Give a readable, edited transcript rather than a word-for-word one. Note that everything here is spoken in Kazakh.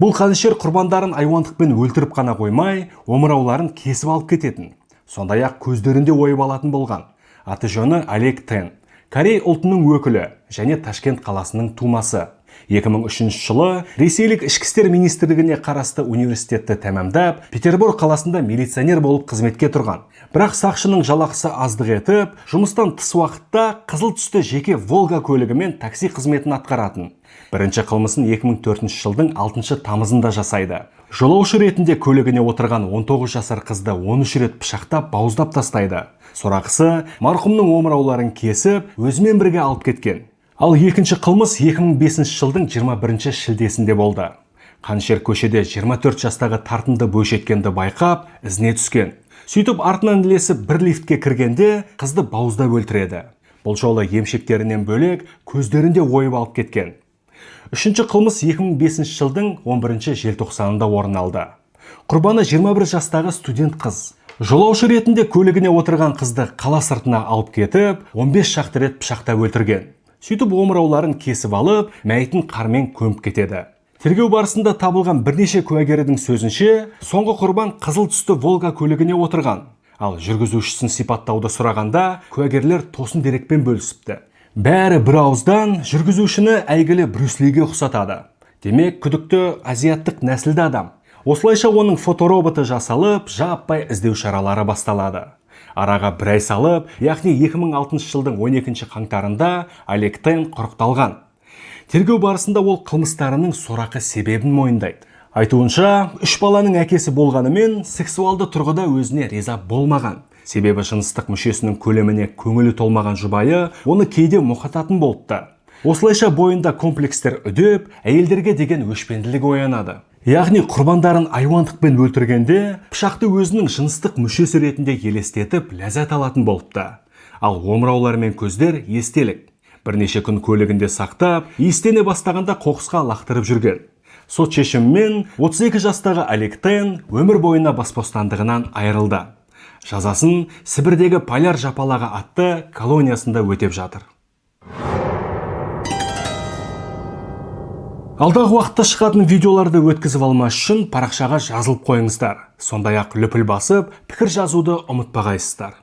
Бұл қанішер құрбандарын айуандықпен өлтіріп қана қоймай, омырауларын кесіп алып кететін. Сондай-ақ көздерінде ойып алатын болған. Аты жөні Олег Тен. Корей ұлтының өкілі және Ташкент қаласының тумасы. 2003 жылы Ресейлік ішкі істер министрлігіне қарасты университетті тәмамдап, Петербург қаласында милиционер болып қызметке тұрған. Бірақ сақшының жалақысы аздық етіп, жұмыстан тыс уақытта қызыл түсті жеке Волга көлігімен такси қызметін атқаратын. Бірінші қылмысын 2004 жылдың 6 тамызында жасайды. Жолаушы ретінде көлігіне отырған 19 жасар қызды 13 рет пышақтап, бауыздап тастайды. Сорақысы марқұмның омырауларын кесіп, өзімен бірге алып кеткен. Ал екінші қылмыс 2005 жылдың 21 шілдесінде болды. Қанішер көшеде 24 жастағы тартымды бойжеткенді байқап, ізіне түскен. Сөйтіп артынан ілесіп бір лифтке кіргенде қызды бауыздап өлтіреді. Бұл жолы емшектерінен бөлек көздерінде ойып алып кеткен. Үшінші қылмыс 2005 жылдың 11 желтоқсанында орын алды. Құрбаны 21 жастағы студент қыз. Жолаушы ретінде көлігіне отырған қызды қала сыртына алып кетіп, 15 шақты рет пышақтап өлтірген. Сөйтіп омырауларын кесіп алып, мәйітін қармен көміп кетеді. Тергеу барысында табылған бірнеше куәгердің сөзінше, соңғы құрбан қызыл түсті Волга көлігіне отырған. Ал жүргізушісін сипаттауды сұрағанда, куәгерлер тосын дерекпен бөлісіпті. Бәрі бір ауыздан жүргізушіні әйгілі Брюс Лиге ұқсатады. Демек, күдікті азиаттық нәсілді адам. Осылайша оның фотороботы жасалып, жаппай іздеу шаралары басталады. Араға бір ай салып, яғни 2006 жылдың 12 қаңтарында Олег Тен құрықталған. Тергеу барысында ол қылмыстарының сорақы себебін мойындайды. Айтуынша, 3 баланың әкесі болғанымен, сексуалды тұрғыда өзіне риза болмаған. Себебі жыныстық мүшесінің көлеміне көңілі толмаған жұбайы оны кейде мұқататын болыпты. Осылайша бойында комплекстер үдеп, әйелдерге деген өшпенділік оянады. Яғни құрбандарын айуандықпен өлтіргенде, пышақты өзінің жыныстық мүшесі ретінде елестетіп, ләззат алатын болыпты. Ал омыраулар мен көздер естелік. Бірнеше күн көлігінде сақтап, иістене бастағанда қоқысқа лақтырып жүрген. Сот шешімімен 32 жастағы Олег Тен өмір бойына бас бостандығынан айырылды. Жазасын Сібірдегі Поляр жапалағы атты колониясында өтеп жатыр. Алдағы уақытта шығатын видеоларды өткізіп алмас үшін парақшаға жазылып қойыңыздар. Сондай-ақ лүпіл басып, пікір жазуды ұмытпағайсыздар.